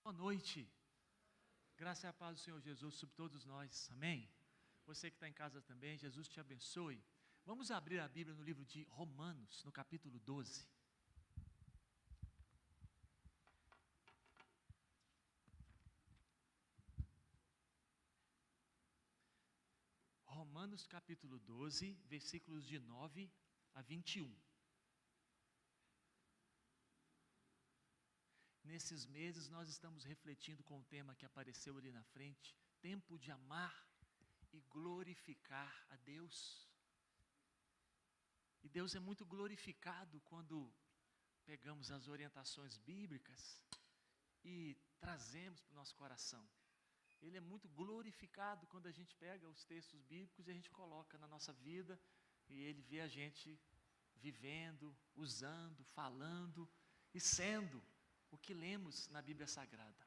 Boa noite, graça e a paz do Senhor Jesus sobre todos nós, amém? Você que está em casa também, Jesus te abençoe. Vamos abrir a Bíblia no livro de Romanos, no capítulo 12. Romanos capítulo 12, versículos de 9 a 21. Nesses meses nós estamos refletindo com o tema que apareceu ali na frente, tempo de amar e glorificar a Deus. E Deus é muito glorificado quando pegamos as orientações bíblicas e trazemos para o nosso coração. Ele é muito glorificado quando a gente pega os textos bíblicos e a gente coloca na nossa vida e Ele vê a gente vivendo, usando, falando e sendo o que lemos na Bíblia Sagrada.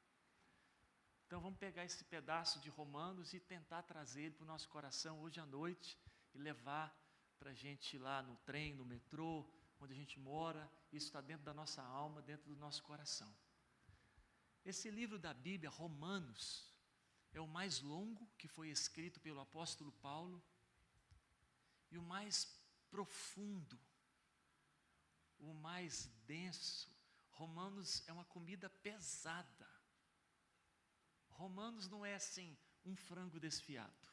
Então vamos pegar esse pedaço de Romanos e tentar trazer ele para o nosso coração hoje à noite e levar para a gente ir lá no trem, no metrô, onde a gente mora. Isso está dentro da nossa alma, dentro do nosso coração. Esse livro da Bíblia, Romanos, é o mais longo que foi escrito pelo apóstolo Paulo e o mais profundo, o mais denso. Romanos é uma comida pesada. Romanos não é assim, um frango desfiado.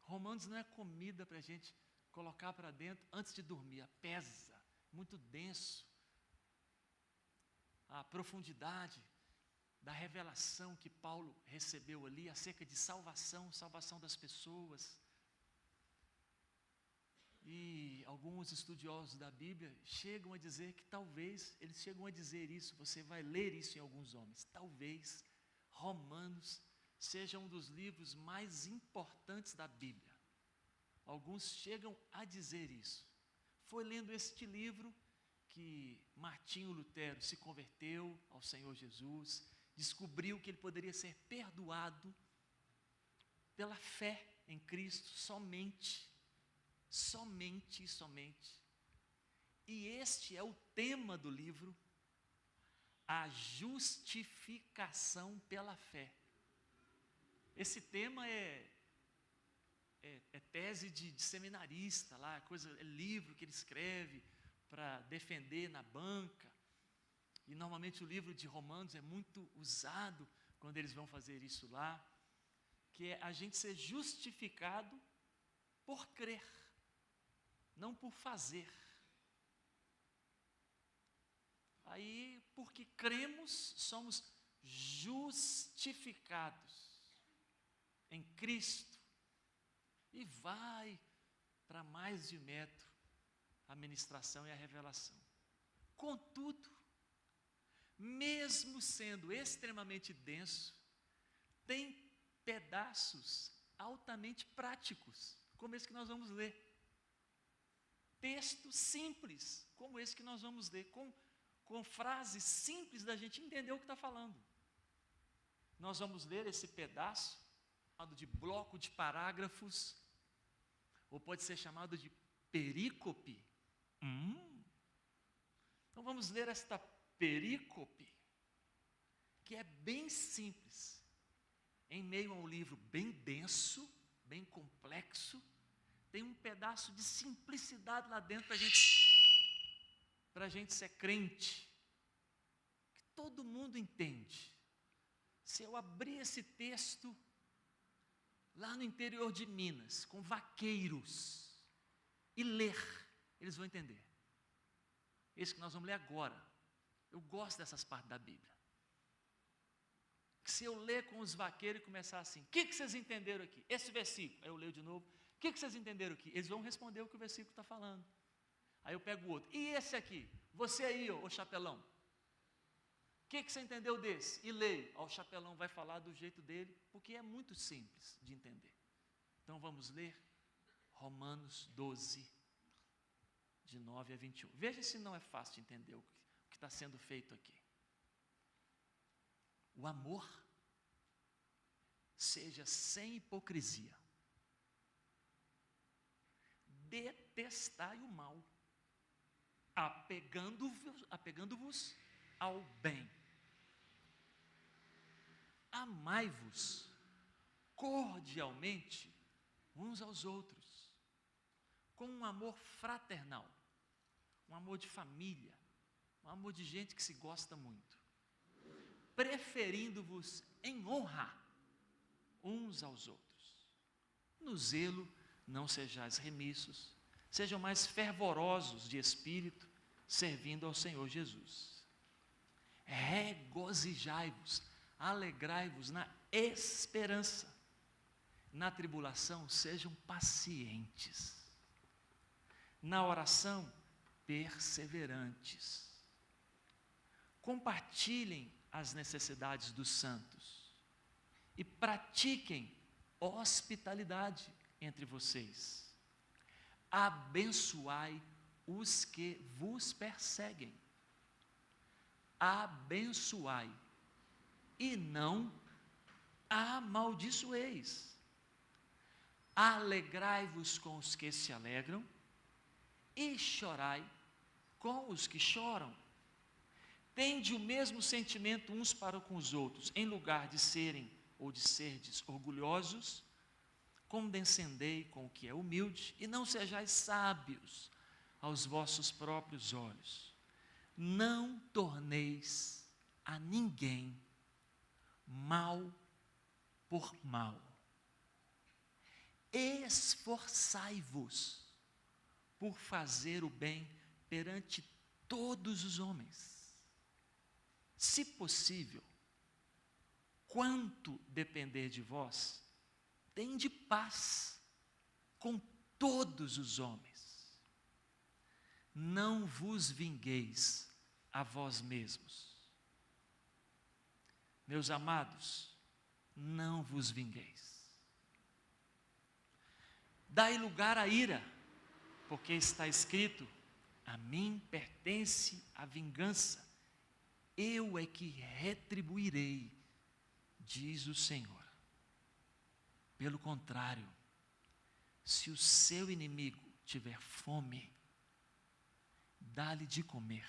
Romanos não é comida para a gente colocar para dentro antes de dormir. Pesa, muito denso. A profundidade da revelação que Paulo recebeu ali acerca de salvação das pessoas. E alguns estudiosos da Bíblia chegam a dizer que talvez, eles chegam a dizer isso, você vai ler isso em alguns homens, talvez Romanos seja um dos livros mais importantes da Bíblia. Alguns chegam a dizer isso. Foi lendo este livro que Martinho Lutero se converteu ao Senhor Jesus, descobriu que ele poderia ser perdoado pela fé em Cristo somente. E este é o tema do livro, a justificação pela fé. Esse tema é tese de seminarista lá, é livro que ele escreve para defender na banca. E normalmente o livro de Romanos é muito usado quando eles vão fazer isso lá, que é a gente ser justificado por crer, não por fazer. Aí, porque cremos, somos justificados em Cristo. E vai para mais de metro a ministração e a revelação. Contudo, mesmo sendo extremamente denso, tem pedaços altamente práticos, como esse que nós vamos ler. Texto simples, como esse que nós vamos ler, com frases simples da gente entender o que está falando. Nós vamos ler esse pedaço, chamado de bloco de parágrafos, ou pode ser chamado de perícope. Então vamos ler esta perícope, que é bem simples, em meio a um livro bem denso, bem complexo. Tem um pedaço de simplicidade lá dentro para a gente ser crente, que todo mundo entende. Se eu abrir esse texto lá no interior de Minas, com vaqueiros, e ler, eles vão entender. Esse que nós vamos ler agora. Eu gosto dessas partes da Bíblia. Se eu ler com os vaqueiros e começar assim, o que vocês entenderam aqui? Esse versículo, aí eu leio de novo, o que vocês entenderam aqui? Eles vão responder o que o versículo está falando. Aí eu pego o outro, e esse aqui? Você aí, ô chapelão, o que você entendeu desse? E leio, o chapelão vai falar do jeito dele, porque é muito simples de entender. Então vamos ler Romanos 12, de 9 a 21. Veja se não é fácil de entender o que está sendo feito aqui. O amor seja sem hipocrisia. Detestai o mal, apegando-vos ao bem. amai-vos cordialmente uns aos outros, com um amor fraternal, um amor de família, um amor de gente que se gosta muito, preferindo-vos em honra uns aos outros. No zelo não sejais remissos, sejam mais fervorosos de espírito, servindo ao Senhor Jesus. Regozijai-vos, alegrai-vos na esperança, na tribulação sejam pacientes, na oração perseverantes, compartilhem as necessidades dos santos e pratiquem hospitalidade entre vocês. Abençoai os que vos perseguem. Abençoai e não amaldiçoeis. Alegrai-vos com os que se alegram e chorai com os que choram. Tende o mesmo sentimento uns para com os outros, em lugar de serem ou de serdes orgulhosos, condescendei com o que é humilde e não sejais sábios aos vossos próprios olhos. Não torneis a ninguém mal por mal. Esforçai-vos por fazer o bem perante todos os homens. Se possível, quanto depender de vós, tende paz com todos os homens. Não vos vingueis a vós mesmos. Meus amados, não vos vingueis. Dai lugar à ira, porque está escrito: a mim pertence a vingança, eu é que retribuirei, diz o Senhor. Pelo contrário, se o seu inimigo tiver fome, dá-lhe de comer.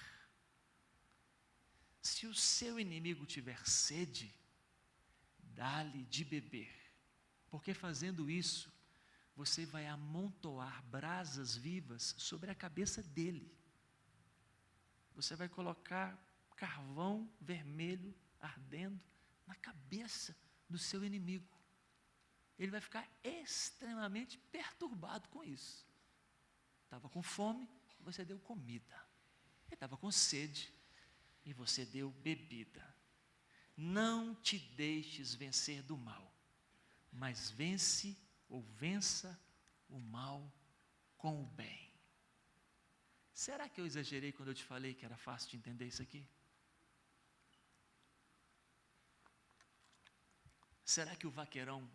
Se o seu inimigo tiver sede, dá-lhe de beber, porque fazendo isso, você vai amontoar brasas vivas sobre a cabeça dele. Você vai colocar carvão vermelho ardendo na cabeça do seu inimigo. Ele vai ficar extremamente perturbado com isso. Estava com fome, você deu comida. Ele estava com sede e você deu bebida. Não te deixes vencer do mal, mas vence ou vença o mal com o bem. Será que eu exagerei quando eu te falei que era fácil de entender isso aqui? Será que o vaqueirão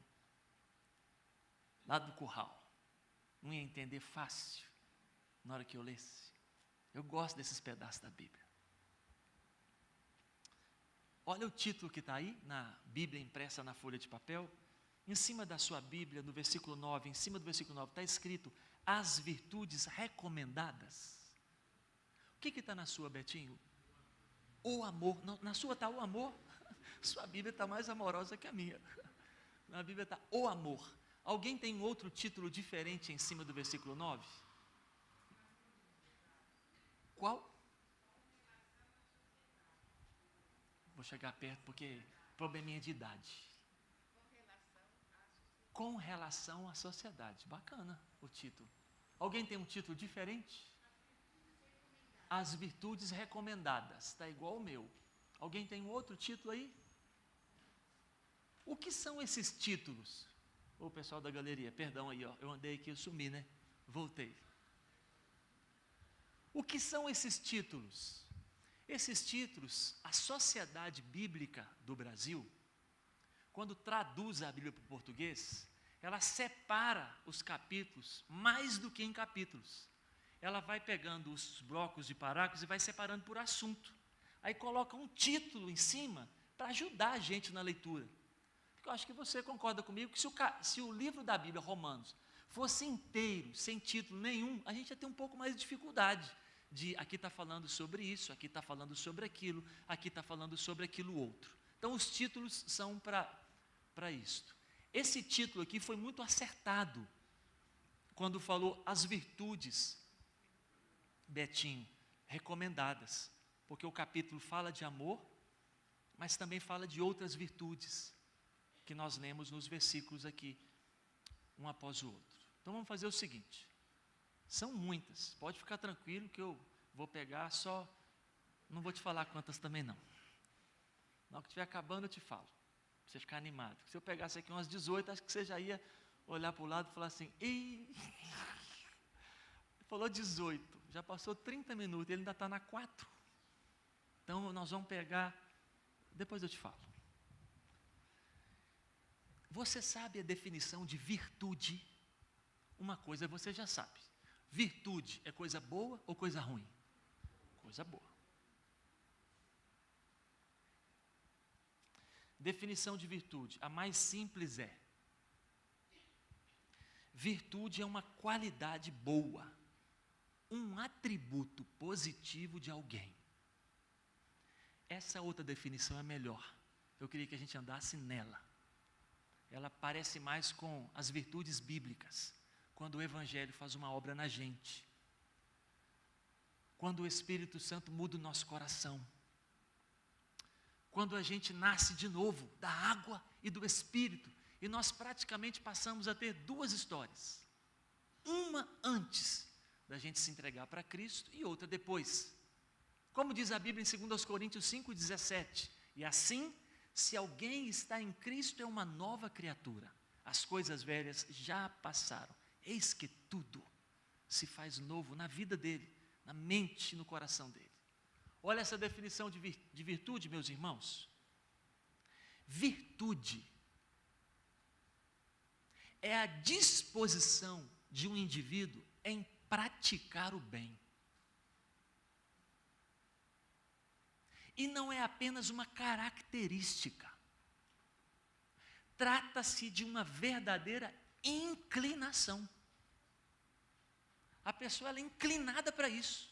lá do curral não ia entender fácil na hora que eu lesse? Eu gosto desses pedaços da Bíblia. Olha o título que está aí na Bíblia impressa na folha de papel. Em cima da sua Bíblia, no versículo 9, em cima do versículo 9, está escrito: as virtudes recomendadas. O que está na sua, Betinho? O amor. Não, na sua está o amor. Sua Bíblia está mais amorosa que a minha. Na Bíblia está o amor. Alguém tem outro título diferente em cima do versículo 9? Qual? Vou chegar perto porque probleminha de idade. Com relação à sociedade. Bacana o título. Alguém tem um título diferente? As virtudes recomendadas. Está igual o meu. Alguém tem um outro título aí? O que são esses títulos? Ô pessoal da galeria, perdão aí, ó, eu andei aqui, eu sumi, né? Voltei. O que são esses títulos? Esses títulos, a Sociedade Bíblica do Brasil, quando traduz a Bíblia para o português, ela separa os capítulos mais do que em capítulos. Ela vai pegando os blocos de parágrafos e vai separando por assunto. Aí coloca um título em cima para ajudar a gente na leitura. Porque eu acho que você concorda comigo que se o livro da Bíblia, Romanos, fosse inteiro, sem título nenhum, a gente ia ter um pouco mais de dificuldade. Aqui está falando sobre isso, aqui está falando sobre aquilo, aqui está falando sobre aquilo outro. Então, os títulos são para isto. Esse título aqui foi muito acertado, quando falou as virtudes, Betinho, recomendadas, porque o capítulo fala de amor, mas também fala de outras virtudes, que nós lemos nos versículos aqui, um após o outro. Então vamos fazer o seguinte, são muitas, pode ficar tranquilo que eu vou pegar só, não vou te falar quantas também não. Na hora que estiver acabando eu te falo, para você ficar animado. Se eu pegasse aqui umas 18, acho que você já ia olhar para o lado e falar assim, ei, falou 18, já passou 30 minutos, ele ainda está na 4. Então nós vamos pegar, depois eu te falo. Você sabe a definição de virtude? Uma coisa você já sabe, virtude é coisa boa ou coisa ruim? Coisa boa. Definição de virtude, a mais simples é: virtude é uma qualidade boa, um atributo positivo de alguém. Essa outra definição é melhor, eu queria que a gente andasse nela. Ela parece mais com as virtudes bíblicas, quando o Evangelho faz uma obra na gente, quando o Espírito Santo muda o nosso coração, quando a gente nasce de novo da água e do Espírito, e nós praticamente passamos a ter duas histórias, uma antes da gente se entregar para Cristo e outra depois, como diz a Bíblia em 2 Coríntios 5,17, e assim, se alguém está em Cristo é uma nova criatura, as coisas velhas já passaram, eis que tudo se faz novo na vida dele, na mente e no coração dele. Olha essa definição de virtude, meus irmãos. Virtude é a disposição de um indivíduo em praticar o bem. E não é apenas uma característica. Trata-se de uma verdadeira inclinação. A pessoa ela é inclinada para isso.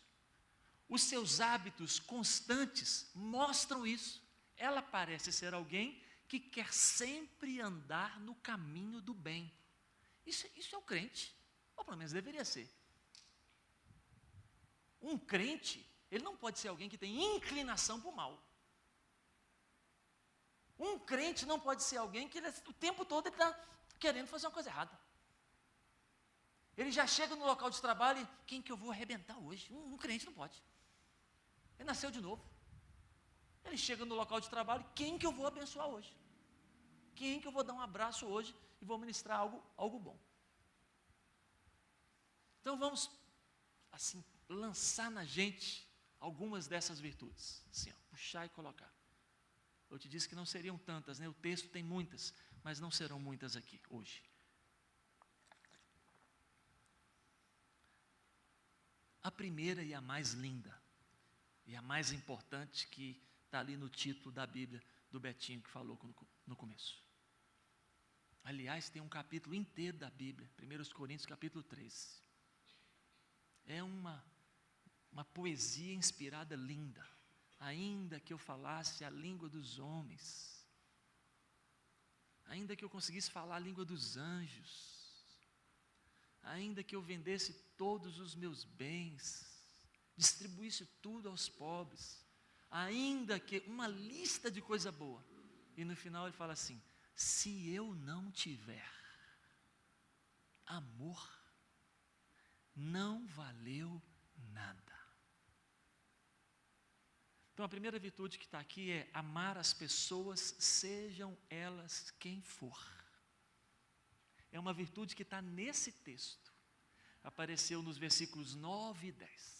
Os seus hábitos constantes mostram isso. Ela parece ser alguém que quer sempre andar no caminho do bem. Isso é o crente, ou pelo menos deveria ser. Um crente, ele não pode ser alguém que tem inclinação para o mal. Um crente não pode ser alguém que o tempo todo ele está querendo fazer uma coisa errada. Ele já chega no local de trabalho e, quem que eu vou arrebentar hoje? Um crente não pode. Ele nasceu de novo. Ele chega no local de trabalho, quem que eu vou abençoar hoje? Quem que eu vou dar um abraço hoje e vou ministrar algo bom? Então vamos, assim, lançar na gente algumas dessas virtudes. Assim, ó, puxar e colocar. Eu te disse que não seriam tantas, né? O texto tem muitas, mas não serão muitas aqui, hoje. A primeira e a mais linda, e a mais importante, que está ali no título da Bíblia, do Betinho, que falou no começo. Aliás, tem um capítulo inteiro da Bíblia, 1 Coríntios capítulo 3. É uma poesia inspirada linda. Ainda que eu falasse a língua dos homens, ainda que eu conseguisse falar a língua dos anjos, ainda que eu vendesse todos os meus bens, distribuísse tudo aos pobres, ainda que uma lista de coisa boa, e no final ele fala assim: se eu não tiver amor, não valeu nada. Então a primeira virtude que está aqui é amar as pessoas, sejam elas quem for. É uma virtude que está nesse texto, apareceu nos versículos 9 e 10.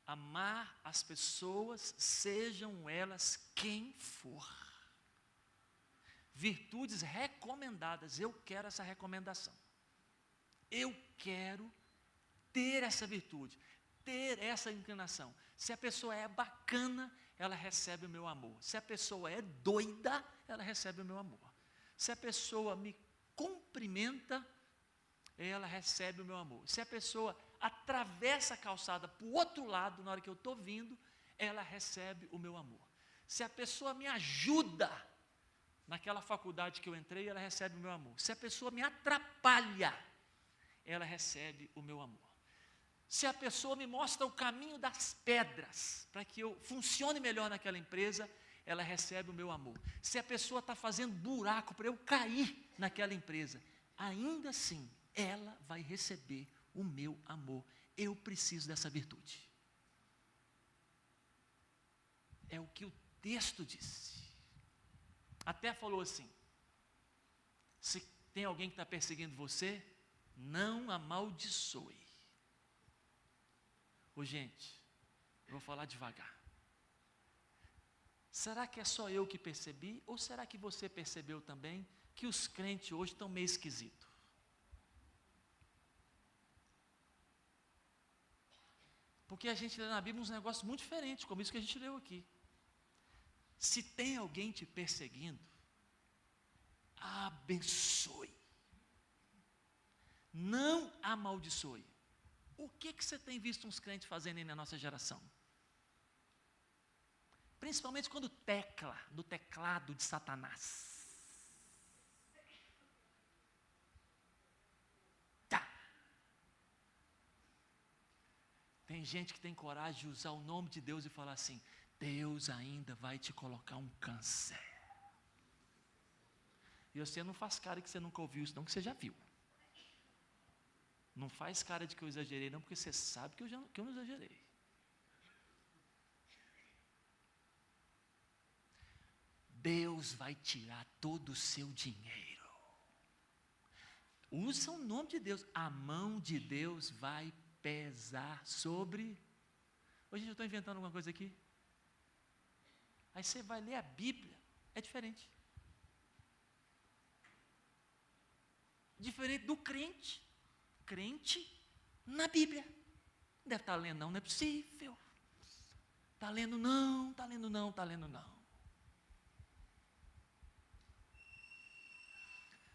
Amar as pessoas, sejam elas quem for. Virtudes recomendadas, eu quero essa recomendação. Eu quero ter essa virtude, ter essa inclinação. Se a pessoa é bacana, ela recebe o meu amor. Se a pessoa é doida, ela recebe o meu amor. Se a pessoa me cumprimenta, ela recebe o meu amor. Se a pessoa atravessa a calçada para o outro lado, na hora que eu estou vindo, ela recebe o meu amor. Se a pessoa me ajuda naquela faculdade que eu entrei, ela recebe o meu amor. Se a pessoa me atrapalha, ela recebe o meu amor. Se a pessoa me mostra o caminho das pedras, para que eu funcione melhor naquela empresa, ela recebe o meu amor. Se a pessoa está fazendo buraco para eu cair naquela empresa, ainda assim, ela vai receber o meu amor. Eu preciso dessa virtude. É o que o texto disse. Até falou assim: se tem alguém que está perseguindo você, não amaldiçoe. Ô gente, eu vou falar devagar. Será que é só eu que percebi? Ou será que você percebeu também que os crentes hoje estão meio esquisitos? Porque a gente lê na Bíblia uns negócios muito diferentes, como isso que a gente leu aqui. Se tem alguém te perseguindo, abençoe. Não amaldiçoe. O que você tem visto uns crentes fazendo aí na nossa geração? Principalmente quando tecla no teclado de Satanás. Tá. Tem gente que tem coragem de usar o nome de Deus e falar assim: Deus ainda vai te colocar um câncer. E você não faz cara que você nunca ouviu isso, não, que você já viu. Não faz cara de que eu exagerei, não, porque você sabe que eu não exagerei. Deus vai tirar todo o seu dinheiro. Usa o nome de Deus. A mão de Deus vai pesar sobre... Hoje eu estou inventando alguma coisa aqui. Aí você vai ler a Bíblia, é diferente. Diferente do crente. Crente na Bíblia. Deve estar lendo não é possível. Está lendo não, está lendo não, está lendo não.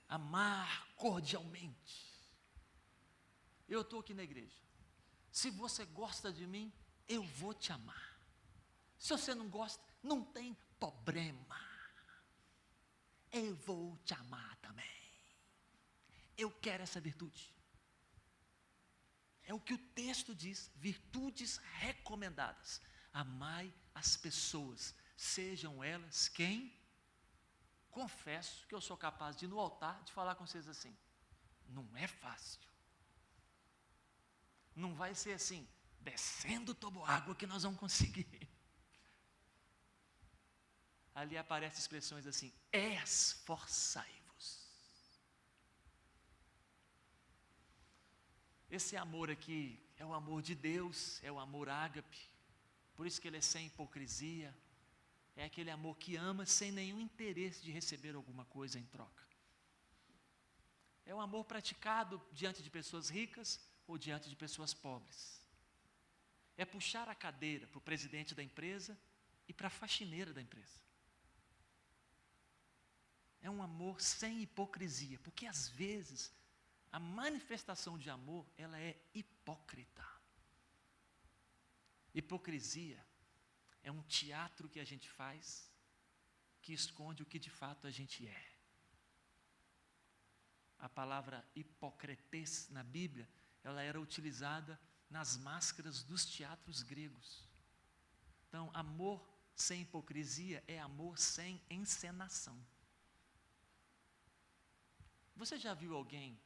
Amar cordialmente. Eu estou aqui na igreja. Se você gosta de mim, eu vou te amar. Se você não gosta, não tem problema. Eu vou te amar também. Eu quero essa virtude. É o que o texto diz, virtudes recomendadas. Amai as pessoas, sejam elas quem? Confesso que eu sou capaz de ir no altar, de falar com vocês assim, não é fácil. Não vai ser assim, descendo toboágua que nós vamos conseguir. Ali aparecem expressões assim, esforçai-vos. Esse amor aqui é o amor de Deus, é o amor ágape, por isso que ele é sem hipocrisia, é aquele amor que ama sem nenhum interesse de receber alguma coisa em troca. É um amor praticado diante de pessoas ricas ou diante de pessoas pobres. É puxar a cadeira para o presidente da empresa e para a faxineira da empresa. É um amor sem hipocrisia, porque às vezes a manifestação de amor, ela é hipócrita. Hipocrisia é um teatro que a gente faz, que esconde o que de fato a gente é. A palavra hipocretes na Bíblia, ela era utilizada nas máscaras dos teatros gregos. Então, amor sem hipocrisia é amor sem encenação. Você já viu alguém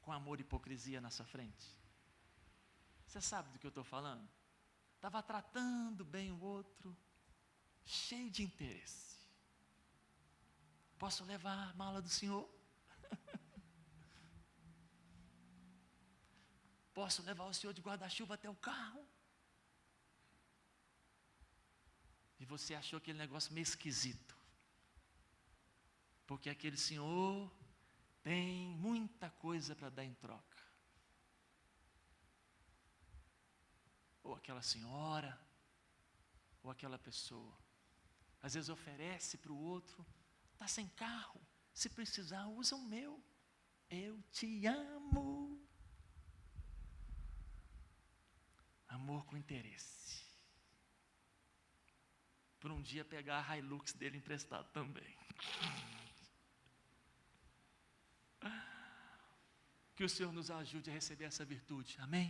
com amor e hipocrisia na sua frente? Você sabe do que eu estou falando? Estava tratando bem o outro, cheio de interesse. Posso levar a mala do senhor? Posso levar o senhor de guarda-chuva até o carro? E você achou aquele negócio meio esquisito. Porque aquele senhor tem muita coisa para dar em troca. Ou aquela senhora, ou aquela pessoa. Às vezes oferece para o outro, está sem carro, se precisar usa o meu. Eu te amo. Amor com interesse. para um dia pegar a Hilux dele emprestado também. Que o Senhor nos ajude a receber essa virtude, amém?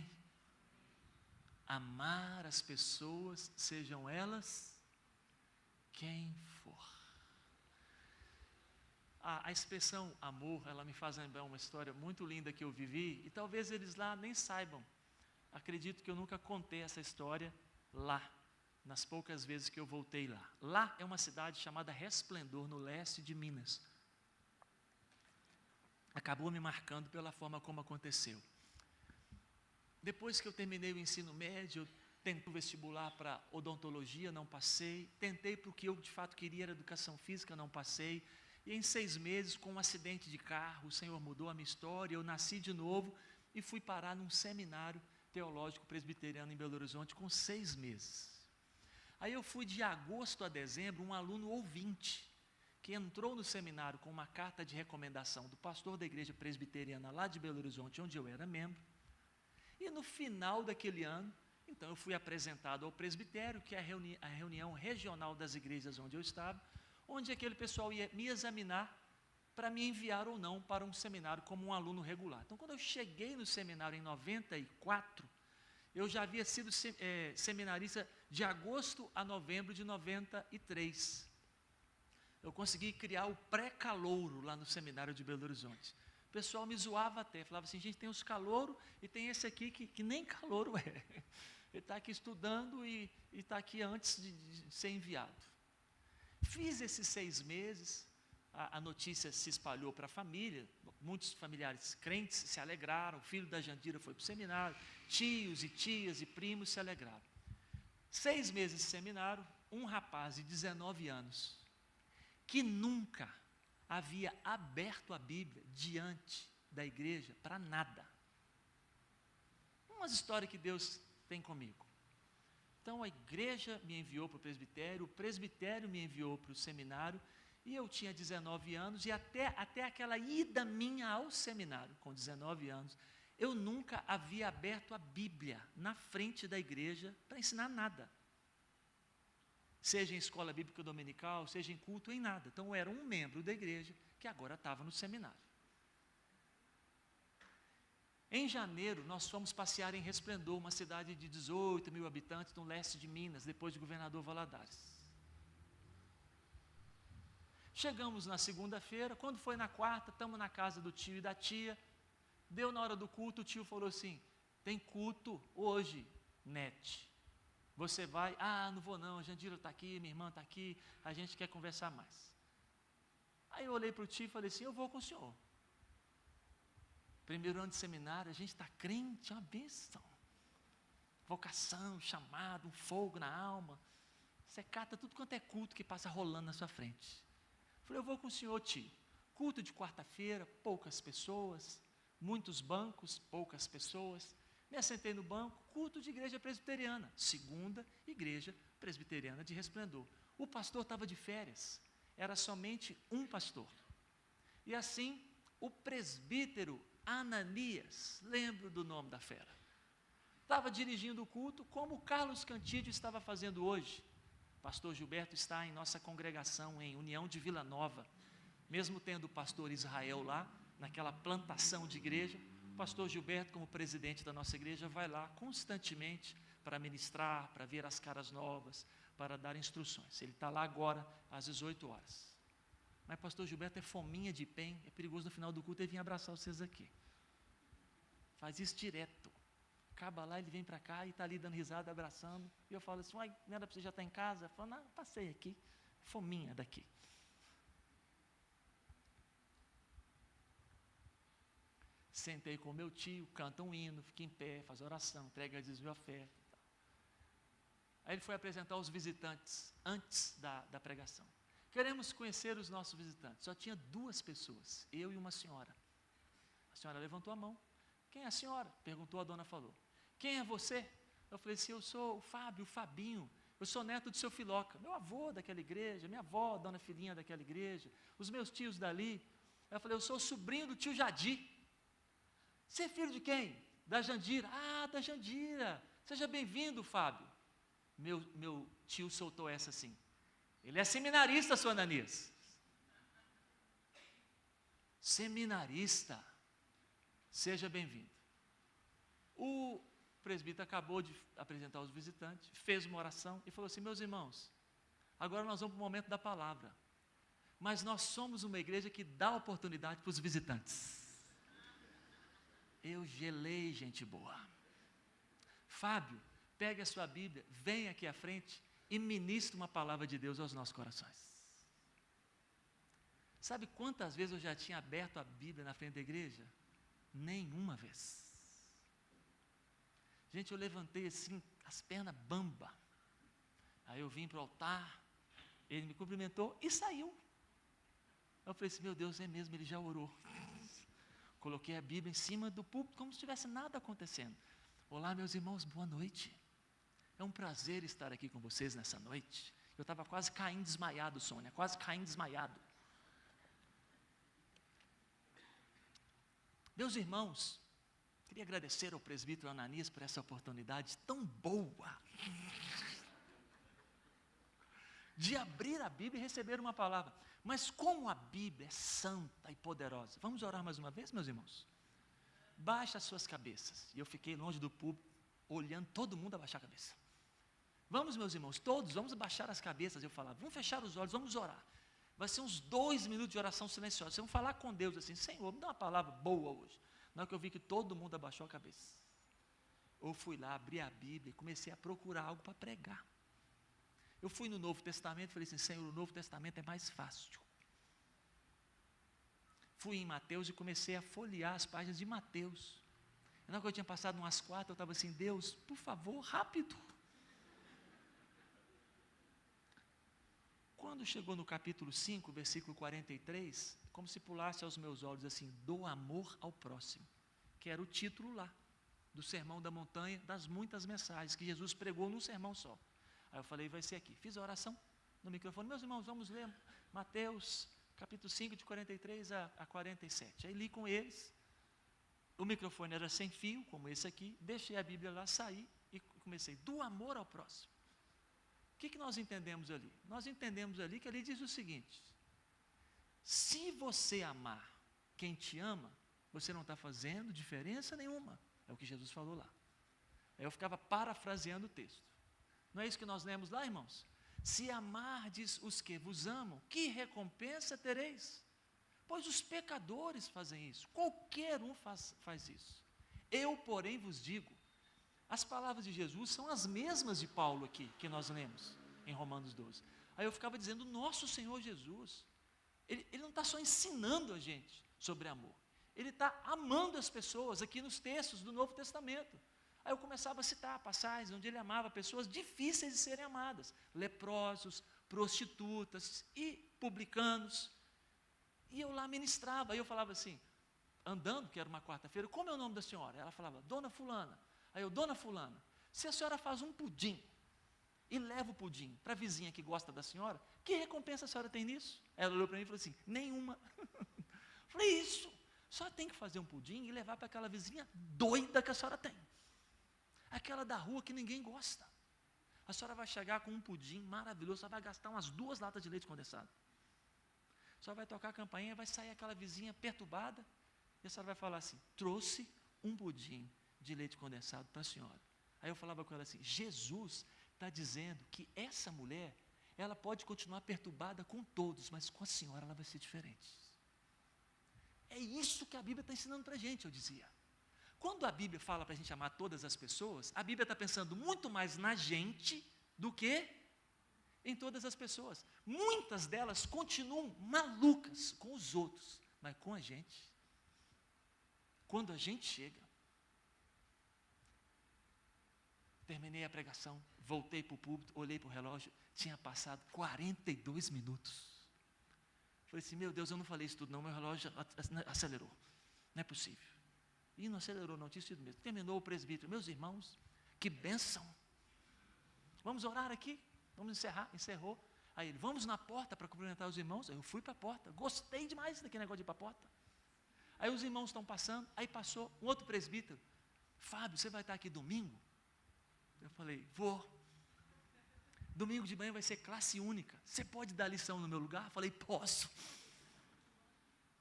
Amar as pessoas, sejam elas quem for. A expressão amor, ela me faz lembrar uma história muito linda que eu vivi, e talvez eles lá nem saibam. Acredito que eu nunca contei essa história lá, nas poucas vezes que eu voltei lá. Lá é uma cidade chamada Resplendor, no leste de Minas. Acabou me marcando pela forma como aconteceu. Depois que eu terminei o ensino médio, eu tentei o vestibular para odontologia, não passei. Tentei para o que eu de fato queria, era educação física, não passei. E em 6 meses, com um acidente de carro, o Senhor mudou a minha história, eu nasci de novo e fui parar num seminário teológico presbiteriano em Belo Horizonte com 6 meses. Aí eu fui de agosto a dezembro, um aluno ouvinte, que entrou no seminário com uma carta de recomendação do pastor da igreja presbiteriana lá de Belo Horizonte, onde eu era membro. E no final daquele ano, então eu fui apresentado ao presbitério, que é a reunião regional das igrejas onde eu estava, onde aquele pessoal ia me examinar para me enviar ou não para um seminário como um aluno regular. Então, quando eu cheguei no seminário em 94, eu já havia sido seminarista de agosto a novembro de 93. Eu consegui criar o pré-calouro lá no seminário de Belo Horizonte. O pessoal me zoava até, falava assim, gente, tem os calouros e tem esse aqui que nem calouro é. Ele está aqui estudando e está aqui antes de ser enviado. Fiz esses 6 meses, a notícia se espalhou para a família, muitos familiares crentes se alegraram, o filho da Jandira foi para o seminário, tios e tias e primos se alegraram. 6 meses de seminário, um rapaz de 19 anos, que nunca havia aberto a Bíblia diante da igreja para nada. Umas histórias que Deus tem comigo. Então a igreja me enviou para o presbitério me enviou para o seminário, e eu tinha 19 anos, e até aquela ida minha ao seminário, com 19 anos, eu nunca havia aberto a Bíblia na frente da igreja para ensinar nada. Seja em escola bíblica dominical, seja em culto, em nada. Então eu era um membro da igreja que agora estava no seminário. Em janeiro, nós fomos passear em Resplendor, uma cidade de 18 mil habitantes no leste de Minas, depois de Governador Valadares. Chegamos na segunda-feira, quando foi na quarta, estamos na casa do tio e da tia. Deu na hora do culto, o tio falou assim, tem culto hoje, Nete. Você vai? Ah, não vou não, a Jandira está aqui, minha irmã está aqui, a gente quer conversar mais. Aí eu olhei para o tio e falei assim, eu vou com o senhor. Primeiro ano de seminário, a gente está crente, é uma bênção. Vocação, chamado, um fogo na alma. Você cata tudo quanto é culto que passa rolando na sua frente. Falei, eu vou com o senhor, tio. Culto de quarta-feira, poucas pessoas. Muitos bancos, poucas pessoas. Me assentei no banco, culto de igreja presbiteriana. Segunda igreja presbiteriana de Resplendor. O pastor estava de férias. Era somente um pastor. E assim, o presbítero Ananias, lembro do nome da fera, estava dirigindo o culto como o Carlos Cantídio estava fazendo hoje. O pastor Gilberto está em nossa congregação em União de Vila Nova, mesmo tendo o pastor Israel lá, naquela plantação de igreja, o pastor Gilberto, como presidente da nossa igreja, vai lá constantemente para ministrar, para ver as caras novas, para dar instruções. Ele está lá agora às 18 horas. Mas pastor Gilberto é fominha de pen, é perigoso no final do culto ele vir abraçar vocês aqui. Faz isso direto. Acaba lá, ele vem para cá e está ali dando risada, abraçando. E eu falo assim, uai, não era para você já estar em casa? Eu falo, não, passei aqui, fominha daqui. Sentei com meu tio, canta um hino, fica em pé, faz oração, entrega dízimo e oferta. Aí ele foi apresentar os visitantes antes da pregação. Queremos conhecer os nossos visitantes. Só tinha 2 pessoas, eu e uma senhora. A senhora levantou a mão. Quem é a senhora? Perguntou, a dona falou. Quem é você? Eu falei assim, eu sou o Fábio, o Fabinho. Eu sou neto do seu Filoca. Meu avô daquela igreja, minha avó, dona Filhinha daquela igreja, os meus tios dali. Eu falei, eu sou o sobrinho do tio Jadir. Você é filho de quem? Da Jandira. Ah, da Jandira. Seja bem-vindo, Fábio. Meu tio soltou essa assim. Ele é seminarista, seu Ananias. Seminarista. Seja bem-vindo. O presbítero acabou de apresentar os visitantes, fez uma oração e falou assim: meus irmãos, agora nós vamos para o momento da palavra. Mas nós somos uma igreja que dá oportunidade para os visitantes. Eu gelei, gente boa. Fábio, pegue a sua Bíblia, vem aqui à frente e ministre uma palavra de Deus aos nossos corações. Sabe quantas vezes eu já tinha aberto a Bíblia na frente da igreja? Nenhuma vez. Gente, eu levantei assim, as pernas bamba. Aí eu vim para o altar, ele me cumprimentou e saiu. Eu falei assim: meu Deus, é mesmo, ele já orou. Coloquei a Bíblia em cima do púlpito, como se tivesse nada acontecendo. Olá, meus irmãos, boa noite. É um prazer estar aqui com vocês nessa noite. Eu estava quase caindo desmaiado, Sônia, quase caindo desmaiado. Meus irmãos, queria agradecer ao presbítero Ananias por essa oportunidade tão boa de abrir a Bíblia e receber uma palavra. Mas como a Bíblia é santa e poderosa, vamos orar mais uma vez, meus irmãos? Baixa as suas cabeças. E eu fiquei longe do púlpito, olhando todo mundo abaixar a cabeça. Vamos, meus irmãos, todos, vamos baixar as cabeças. Eu falava, vamos fechar os olhos, vamos orar. Vai ser uns 2 minutos de oração silenciosa. Vocês vão falar com Deus assim: Senhor, me dá uma palavra boa hoje. Na hora que eu vi que todo mundo abaixou a cabeça, eu fui lá, abri a Bíblia e comecei a procurar algo para pregar. Eu fui no Novo Testamento e falei assim: Senhor, o Novo Testamento é mais fácil. Fui em Mateus e comecei a folhear as páginas de Mateus. Na hora que eu tinha passado umas 4, eu estava assim: Deus, por favor, rápido. Quando chegou no capítulo 5, versículo 43, como se pulasse aos meus olhos assim: do amor ao próximo, que era o título lá, do Sermão da Montanha, das muitas mensagens que Jesus pregou num sermão só. Aí eu falei: vai ser aqui. Fiz a oração no microfone. Meus irmãos, vamos ler Mateus, capítulo 5, de 43 a 47. Aí li com eles. O microfone era sem fio, como esse aqui. Deixei a Bíblia lá, saí e comecei: do amor ao próximo. O que nós entendemos ali? Nós entendemos ali que ali diz o seguinte: se você amar quem te ama, você não está fazendo diferença nenhuma. É o que Jesus falou lá. Aí eu ficava parafraseando o texto. Não é isso que nós lemos lá, irmãos? Se amardes os que vos amam, que recompensa tereis? Pois os pecadores fazem isso, qualquer um faz isso. Eu, porém, vos digo. As palavras de Jesus são as mesmas de Paulo aqui, que nós lemos em Romanos 12. Aí eu ficava dizendo: nosso Senhor Jesus, Ele não está só ensinando a gente sobre amor, Ele está amando as pessoas aqui nos textos do Novo Testamento. Aí eu começava a citar passagens onde Ele amava pessoas difíceis de serem amadas: leprosos, prostitutas e publicanos. E eu lá ministrava, aí eu falava assim, andando, que era uma quarta-feira: como é o nome da senhora? Ela falava: Dona Fulana. Aí eu: Dona Fulana, se a senhora faz um pudim e leva o pudim para a vizinha que gosta da senhora, que recompensa a senhora tem nisso? Ela olhou para mim e falou assim: nenhuma. Falei: isso, a senhora tem que fazer um pudim e levar para aquela vizinha doida que a senhora tem, aquela da rua que ninguém gosta. A senhora vai chegar com um pudim maravilhoso, a senhora vai gastar umas 2 latas de leite condensado. A senhora vai tocar a campainha, vai sair aquela vizinha perturbada, e a senhora vai falar assim: trouxe um pudim de leite condensado para a senhora. Aí eu falava com ela assim: Jesus está dizendo que essa mulher, ela pode continuar perturbada com todos, mas com a senhora ela vai ser diferente. É isso que a Bíblia está ensinando para a gente, eu dizia. Quando a Bíblia fala para a gente amar todas as pessoas, a Bíblia está pensando muito mais na gente do que em todas as pessoas. Muitas delas continuam malucas com os outros, mas com a gente, quando a gente chega. Terminei a pregação, voltei para o púlpito, olhei para o relógio, tinha passado 42 minutos. Falei assim: meu Deus, eu não falei isso tudo não, meu relógio acelerou. Não é possível. E não acelerou não, tinha sido mesmo. Terminou o presbítero: meus irmãos, que bênção. Vamos orar aqui? Vamos encerrar? Encerrou. Aí ele: vamos na porta para cumprimentar os irmãos. Aí eu fui para a porta, gostei demais daquele negócio de ir para a porta. Aí os irmãos estão passando, aí passou um outro presbítero: Fábio, você vai estar aqui domingo? Eu falei: vou. Domingo de manhã vai ser classe única. Você pode dar lição no meu lugar? Falei, posso.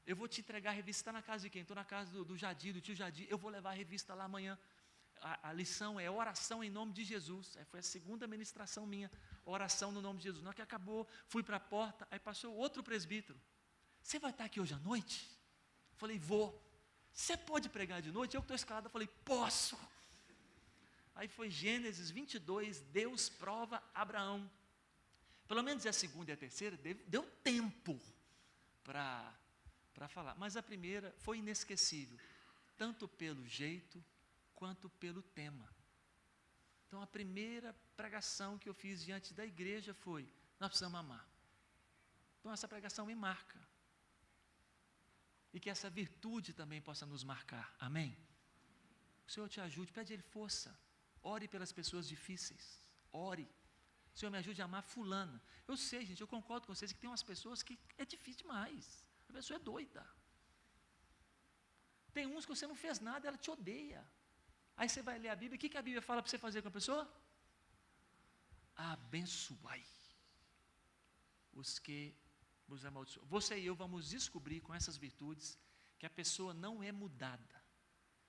Eu vou te entregar a revista. Está na casa de quem? Estou na casa do Jadir, do tio Jadir. Eu vou levar a revista lá amanhã. A lição é oração em nome de Jesus. Aí foi a segunda ministração minha, oração no nome de Jesus. Na hora que acabou, fui para a porta, aí passou outro presbítero. Você vai estar aqui hoje à noite? Falei, vou. Você pode pregar de noite? Eu que estou escalado, falei, posso. Aí foi Gênesis 22, Deus prova Abraão. Pelo menos a segunda e a terceira, deu tempo para falar. Mas a primeira foi inesquecível, tanto pelo jeito, quanto pelo tema. Então a primeira pregação que eu fiz diante da igreja foi, nós precisamos amar. Então essa pregação me marca. E que essa virtude também possa nos marcar, amém? O Senhor te ajude, pede a Ele força, ore pelas pessoas difíceis, ore. O Senhor me ajude a amar fulana. Eu sei, gente, eu concordo com vocês que tem umas pessoas que é difícil demais, a pessoa é doida. Tem uns que você não fez nada, ela te odeia. Aí você vai ler a Bíblia, o que a Bíblia fala para você fazer com a pessoa? Abençoai os que vos amaldiçoam. Você e eu vamos descobrir com essas virtudes que a pessoa não é mudada,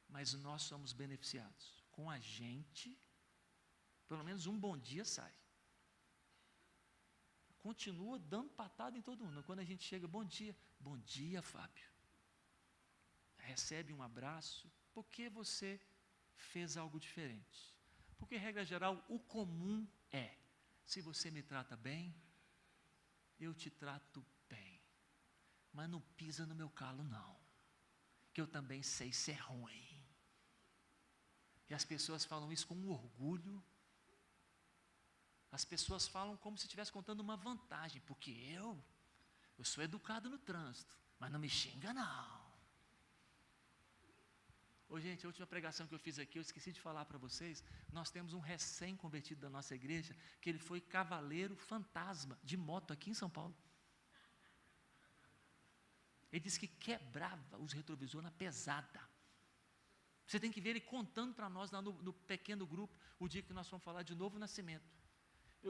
mas nós somos beneficiados. Com a gente, pelo menos um bom dia sai. Continua dando patada em todo mundo. Quando a gente chega, bom dia Fábio. Recebe um abraço, porque você fez algo diferente. Porque, regra geral, o comum é, se você me trata bem, eu te trato bem. Mas não pisa no meu calo, não. Que eu também sei ser ruim. E as pessoas falam isso com orgulho. As pessoas falam como se estivesse contando uma vantagem, porque eu sou educado no trânsito, mas não me xinga, não. Ô, gente, a última pregação que eu fiz aqui, eu esqueci de falar para vocês, nós temos um recém-convertido da nossa igreja, que ele foi cavaleiro fantasma de moto aqui em São Paulo. Ele disse que quebrava os retrovisores na pesada. Você tem que ver ele contando para nós lá no pequeno grupo, o dia que nós vamos falar de novo nascimento.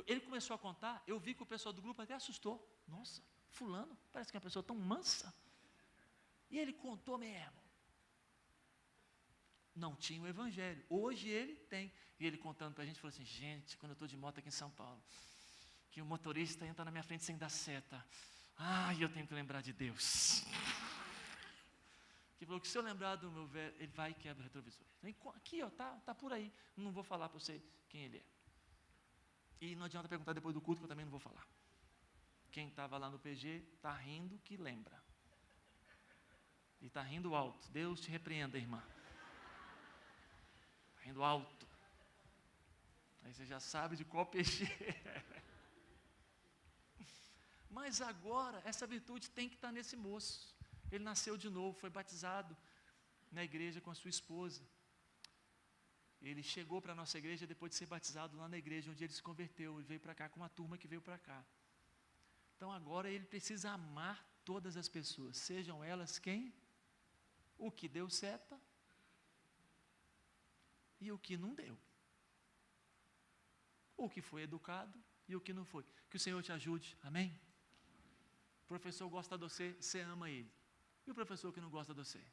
Ele começou a contar, eu vi que o pessoal do grupo até assustou. Nossa, fulano, parece que é uma pessoa tão mansa. E ele contou mesmo. Não tinha o evangelho. Hoje ele tem. E ele contando para a gente, falou assim, gente, quando eu estou de moto aqui em São Paulo, que o motorista entra na minha frente sem dar seta. Eu tenho que lembrar de Deus. Que falou que se eu lembrar do meu velho, ele vai e quebra o retrovisor. Aqui, ó, tá por aí. Não vou falar para você quem ele é. E não adianta perguntar depois do culto, que eu também não vou falar. Quem estava lá no PG está rindo que lembra. E está rindo alto. Deus te repreenda, irmã. Rindo alto. Aí você já sabe de qual PG é. Mas agora, essa virtude tem que estar nesse moço. Ele nasceu de novo, foi batizado na igreja com a sua esposa. Ele chegou para a nossa igreja depois de ser batizado lá na igreja, onde ele se converteu. Ele veio para cá com uma turma que veio para cá. Então agora ele precisa amar todas as pessoas, sejam elas quem? O que deu seta e o que não deu. O que foi educado e o que não foi. Que o Senhor te ajude, amém? O professor gosta de você, você ama ele. E o professor que não gosta de você?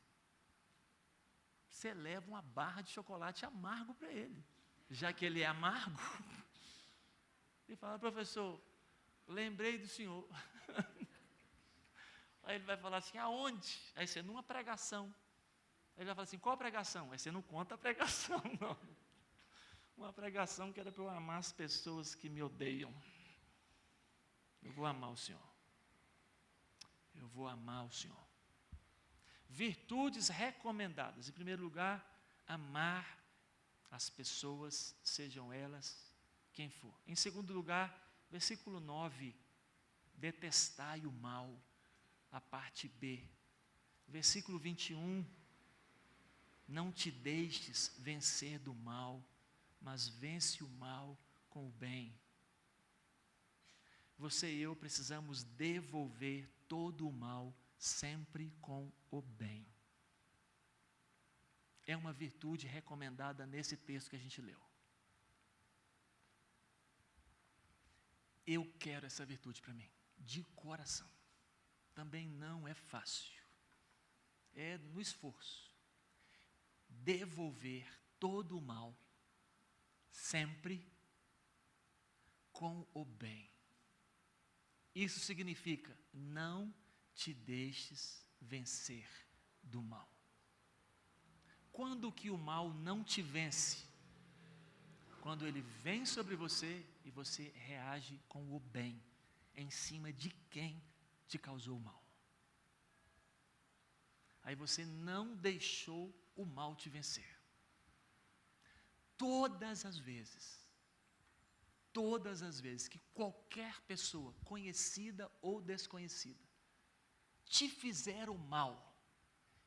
Você leva uma barra de chocolate amargo para ele. Já que ele é amargo, ele fala, professor, lembrei do senhor. Aí ele vai falar assim, aonde? Aí você, numa pregação. Aí ele vai falar assim, qual pregação? Aí você não conta a pregação, não. Uma pregação que era para eu amar as pessoas que me odeiam. Eu vou amar o Senhor. Eu vou amar o Senhor. Virtudes recomendadas. Em primeiro lugar, amar as pessoas, sejam elas quem for. Em segundo lugar, versículo 9, detestai o mal, a parte B. Versículo 21, não te deixes vencer do mal, mas vence o mal com o bem. Você e eu precisamos devolver todo o mal sempre com o bem. É uma virtude recomendada nesse texto que a gente leu. Eu quero essa virtude para mim, de coração. Também não é fácil. É no esforço. Devolver todo o mal, sempre com o bem. Isso significa, não te deixes vencer do mal. Quando que o mal não te vence? Quando ele vem sobre você e você reage com o bem, em cima de quem te causou o mal. Aí você não deixou o mal te vencer. Todas as vezes que qualquer pessoa, conhecida ou desconhecida, te fizer o mal,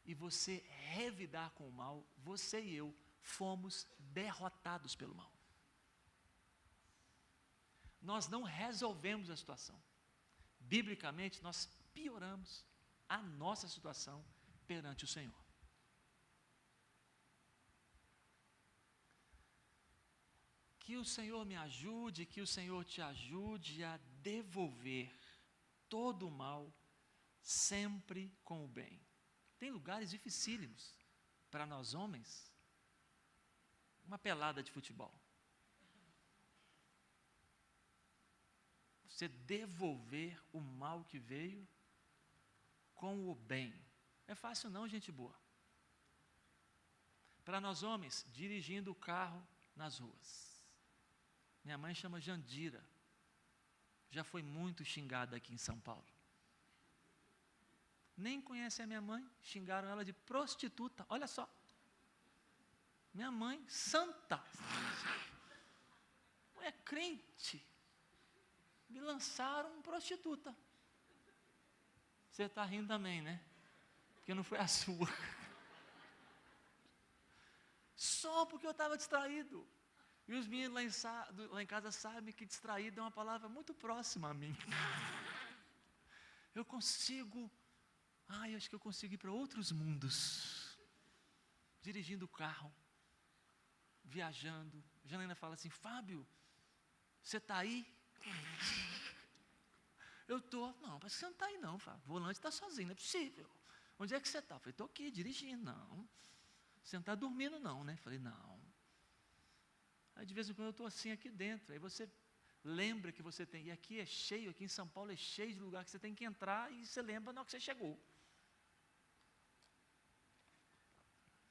e você revidar com o mal, você e eu fomos derrotados pelo mal. Nós não resolvemos a situação. Biblicamente, nós pioramos a nossa situação perante o Senhor. Que o Senhor me ajude, que o Senhor te ajude a devolver todo o mal, sempre com o bem. Tem lugares dificílimos para nós homens. Uma pelada de futebol. Você devolver o mal que veio com o bem. Não é fácil não, gente boa. Para nós homens, dirigindo o carro nas ruas. Minha mãe chama Jandira. Já foi muito xingada aqui em São Paulo. Nem conhece a minha mãe, xingaram ela de prostituta. Olha só. Minha mãe, santa. Não é crente. Me lançaram prostituta. Você está rindo também, né? Porque não foi a sua. Só porque eu estava distraído. E os meninos lá em casa sabem que distraído é uma palavra muito próxima a mim. Eu acho que eu consigo ir para outros mundos. Dirigindo o carro. Viajando. A Janaína fala assim, Fábio, você está aí? Eu estou. Não, parece que você não está aí não, Fábio. O volante está sozinho, não é possível. Onde é que você está? Eu falei, estou aqui, dirigindo. Não, você não está dormindo não, né? Eu falei, não. Aí de vez em quando eu estou assim aqui dentro. Aí você lembra que você tem. E aqui é cheio, aqui em São Paulo é cheio de lugar que você tem que entrar e você lembra na hora que você chegou.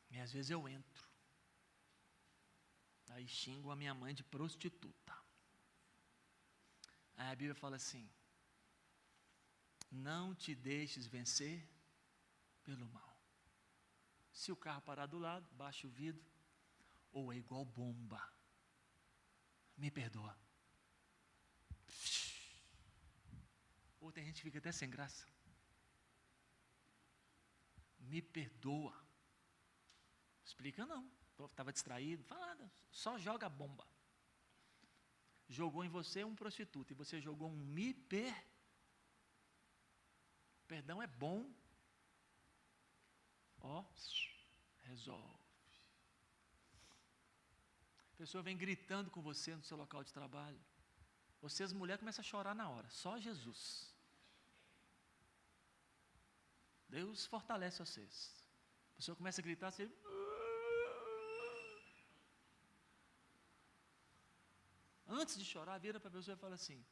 E às vezes eu entro. Aí xingo a minha mãe de prostituta. Aí a Bíblia fala assim, não te deixes vencer pelo mal. Se o carro parar do lado, baixa o vidro, ou é igual bomba. Me perdoa. Ou tem gente que fica até sem graça. Me perdoa. Explica não. Estava distraído, fala nada. Só joga a bomba. Jogou em você um prostituto e você jogou um perdão é bom. Resolve. A pessoa vem gritando com você no seu local de trabalho. Vocês, mulheres, começam a chorar na hora. Só Jesus. Deus fortalece vocês. A pessoa começa a gritar assim. Antes de chorar, vira para a pessoa e fala assim,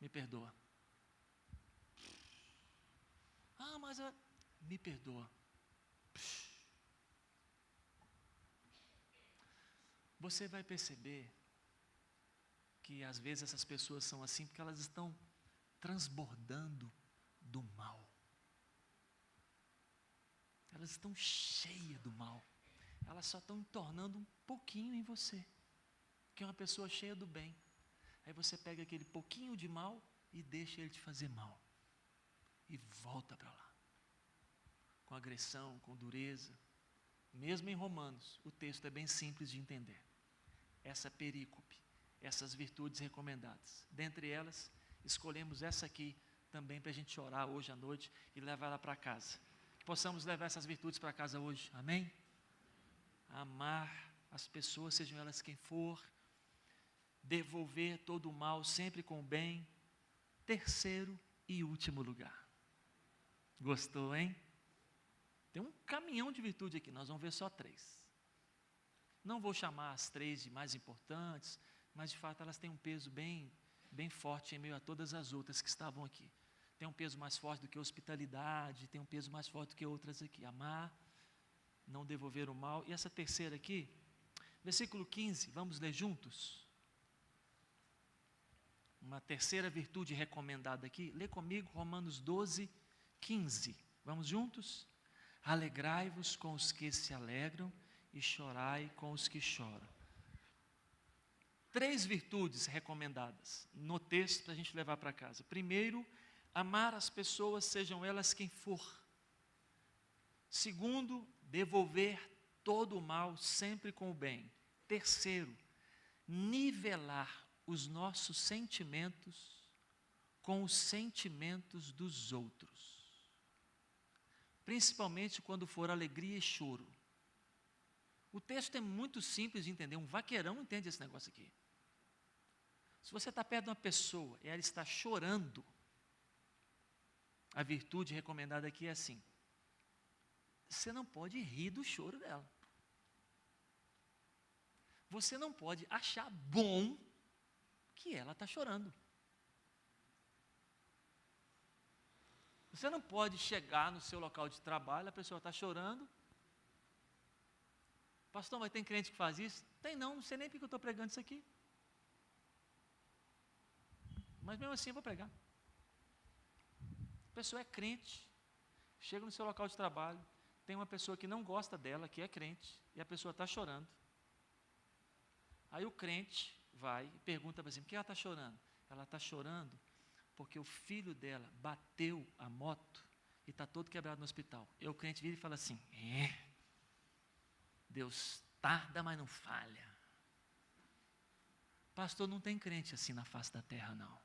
me perdoa. Me perdoa. Você vai perceber que às vezes essas pessoas são assim porque elas estão transbordando do mal. Elas estão cheias do mal. Elas só estão tornando um pouquinho em você. Que é uma pessoa cheia do bem. Aí você pega aquele pouquinho de mal e deixa ele te fazer mal. E volta para lá. Com agressão, com dureza. Mesmo em Romanos, o texto é bem simples de entender. Essa perícope, essas virtudes recomendadas. Dentre elas, escolhemos essa aqui também para a gente orar hoje à noite e levar ela para casa. Que possamos levar essas virtudes para casa hoje. Amém? Amar as pessoas, sejam elas quem for. Devolver todo o mal sempre com o bem. terceiro e último lugar. Gostou, hein? Tem um caminhão de virtude aqui, nós vamos ver só 3. Não vou chamar as 3 de mais importantes, mas de fato elas têm um peso bem forte em meio a todas as outras que estavam aqui. Tem um peso mais forte do que a hospitalidade, tem um peso mais forte do que outras aqui. Amar, não devolver o mal. E essa terceira aqui, versículo 15, vamos ler juntos? Uma terceira virtude recomendada aqui. Lê comigo Romanos 12, 15. Vamos juntos? Alegrai-vos com os que se alegram e chorai com os que choram. 3 virtudes recomendadas no texto para a gente levar para casa. Primeiro, amar as pessoas, sejam elas quem for. Segundo, devolver todo o mal sempre com o bem. Terceiro, nivelar os nossos sentimentos com os sentimentos dos outros. Principalmente quando for alegria e choro. O texto é muito simples de entender, um vaqueirão entende esse negócio aqui. Se você está perto de uma pessoa e ela está chorando, a virtude recomendada aqui é assim: você não pode rir do choro dela. Você não pode achar bom que ela está chorando. Você não pode chegar no seu local de trabalho, a pessoa está chorando. Pastor, mas tem crente que faz isso? Tem não sei nem porque eu estou pregando isso aqui. Mas mesmo assim eu vou pregar. A pessoa é crente, chega no seu local de trabalho, tem uma pessoa que não gosta dela, que é crente, e a pessoa está chorando. Aí o crente vai e pergunta para si, por que ela está chorando? Ela está chorando porque o filho dela bateu a moto e está todo quebrado no hospital. E o crente vira e fala assim, Deus tarda, mas não falha. Pastor, não tem crente assim na face da terra, não.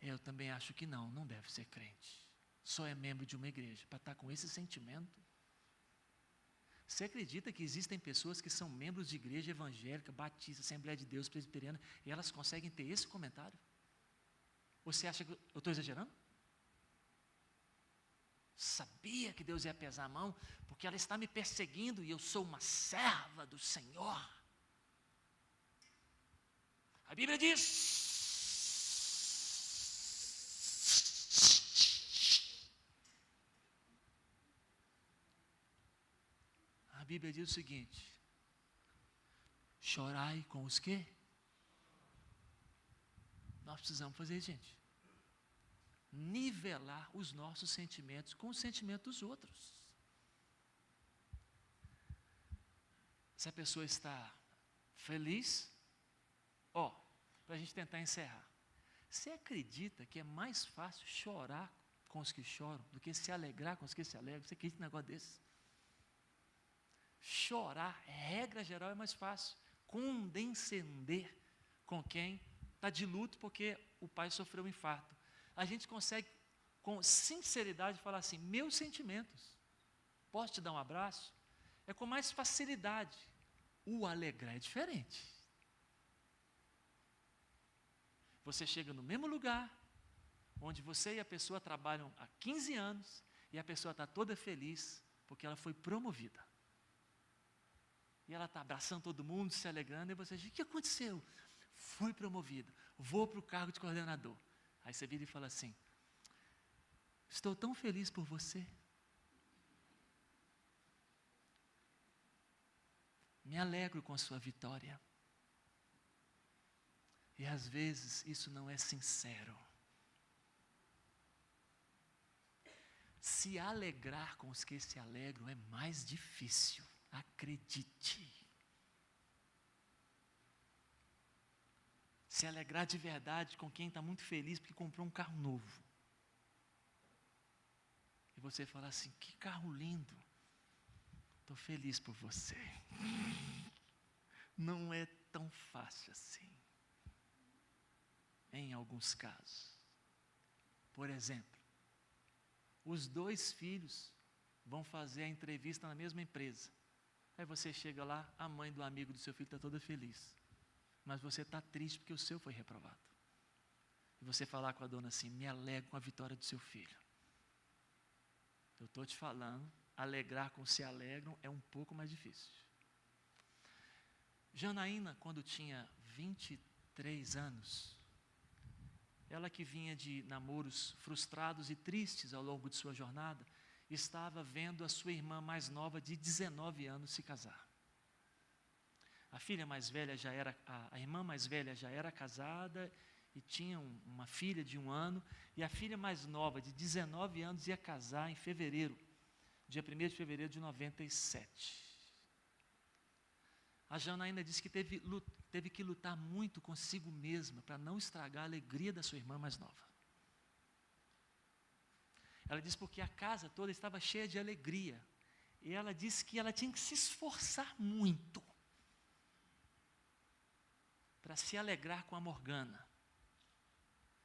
Eu também acho que não deve ser crente. Só é membro de uma igreja para estar com esse sentimento. Você acredita que existem pessoas que são membros de igreja evangélica, batista, Assembleia de Deus, presbiteriana, e elas conseguem ter esse comentário? Você acha que eu estou exagerando? Sabia que Deus ia pesar a mão, porque ela está me perseguindo e eu sou uma serva do Senhor. A Bíblia diz... A Bíblia diz o seguinte: chorai com os quê? Nós precisamos fazer isso, gente. Nivelar os nossos sentimentos com os sentimentos dos outros. Se a pessoa está feliz, para a gente tentar encerrar. Você acredita que é mais fácil chorar com os que choram do que se alegrar com os que se alegram? Você acredita em um negócio desse? Chorar, regra geral, é mais fácil. Condescender com quem está de luto porque o pai sofreu um infarto. A gente consegue, com sinceridade, falar assim, meus sentimentos, posso te dar um abraço? É com mais facilidade. O alegrar é diferente. Você chega no mesmo lugar, onde você e a pessoa trabalham há 15 anos, e a pessoa está toda feliz, porque ela foi promovida. E ela está abraçando todo mundo, se alegrando, e você diz, o que aconteceu? Fui promovido, vou para o cargo de coordenador. Aí você vira e fala assim, estou tão feliz por você. Me alegro com a sua vitória. E às vezes isso não é sincero. Se alegrar com os que se alegram é mais difícil. Acredite. Se alegrar de verdade com quem está muito feliz porque comprou um carro novo. E você fala assim, que carro lindo. Estou feliz por você. Não é tão fácil assim. Em alguns casos. Por exemplo, os 2 filhos vão fazer a entrevista na mesma empresa. Aí você chega lá, a mãe do amigo do seu filho está toda feliz. Mas você está triste porque o seu foi reprovado. e você falar com a dona assim: me alegro com a vitória do seu filho. Eu estou te falando, alegrar com se alegram é um pouco mais difícil. Janaína, quando tinha 23 anos, ela que vinha de namoros frustrados e tristes ao longo de sua jornada, estava vendo a sua irmã mais nova de 19 anos se casar. A irmã mais velha já era casada e tinha uma filha de 1 ano, e a filha mais nova, de 19 anos, ia casar em fevereiro, dia 1º de fevereiro de 97. A Janaína disse que teve que lutar muito consigo mesma para não estragar a alegria da sua irmã mais nova. Ela disse porque a casa toda estava cheia de alegria, e ela disse que ela tinha que se esforçar muito para se alegrar com a Morgana.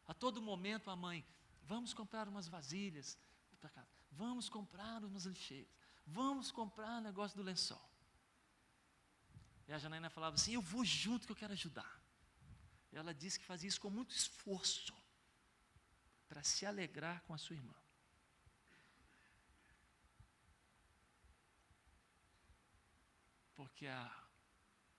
A todo momento a mãe: vamos comprar umas vasilhas para casa, vamos comprar umas lixeiras, vamos comprar o negócio do lençol. E a Janaína falava assim: eu vou junto que eu quero ajudar. E ela disse que fazia isso com muito esforço para se alegrar com a sua irmã. Porque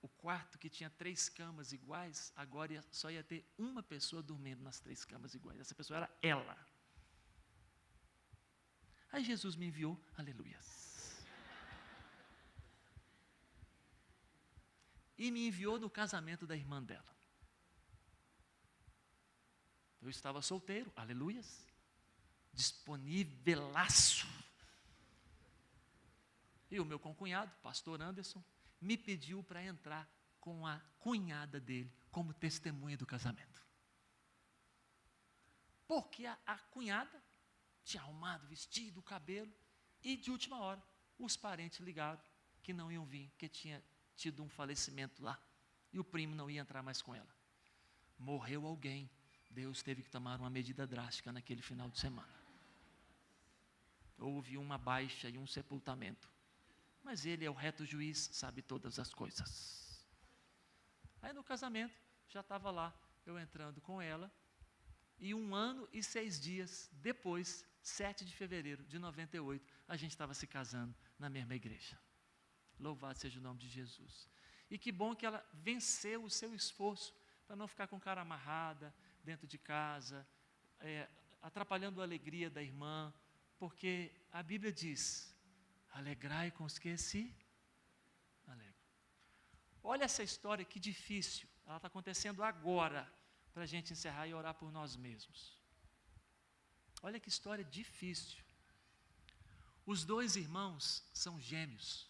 o quarto que tinha 3 camas iguais, agora só ia ter uma pessoa dormindo nas 3 camas iguais. Essa pessoa era ela. Aí Jesus me enviou, aleluias. E me enviou no casamento da irmã dela. Eu estava solteiro, aleluias. Disponívelaço. E o meu concunhado, pastor Anderson, me pediu para entrar com a cunhada dele como testemunha do casamento. Porque a cunhada tinha arrumado o vestido, o cabelo, e de última hora os parentes ligaram que não iam vir, que tinha tido um falecimento lá, e o primo não ia entrar mais com ela. Morreu alguém, Deus teve que tomar uma medida drástica naquele final de semana. Houve uma baixa e um sepultamento. Mas ele é o reto juiz, sabe todas as coisas. Aí no casamento, já estava lá, eu entrando com ela, e 1 ano e 6 dias depois, 7 de fevereiro de 98, a gente estava se casando na mesma igreja. Louvado seja o nome de Jesus. E que bom que ela venceu o seu esforço para não ficar com cara amarrada dentro de casa, atrapalhando a alegria da irmã, porque a Bíblia diz: alegrai com os que se alegram. Olha essa história, que difícil. Ela está acontecendo agora, para a gente encerrar e orar por nós mesmos. Olha que história difícil. Os 2 irmãos são gêmeos.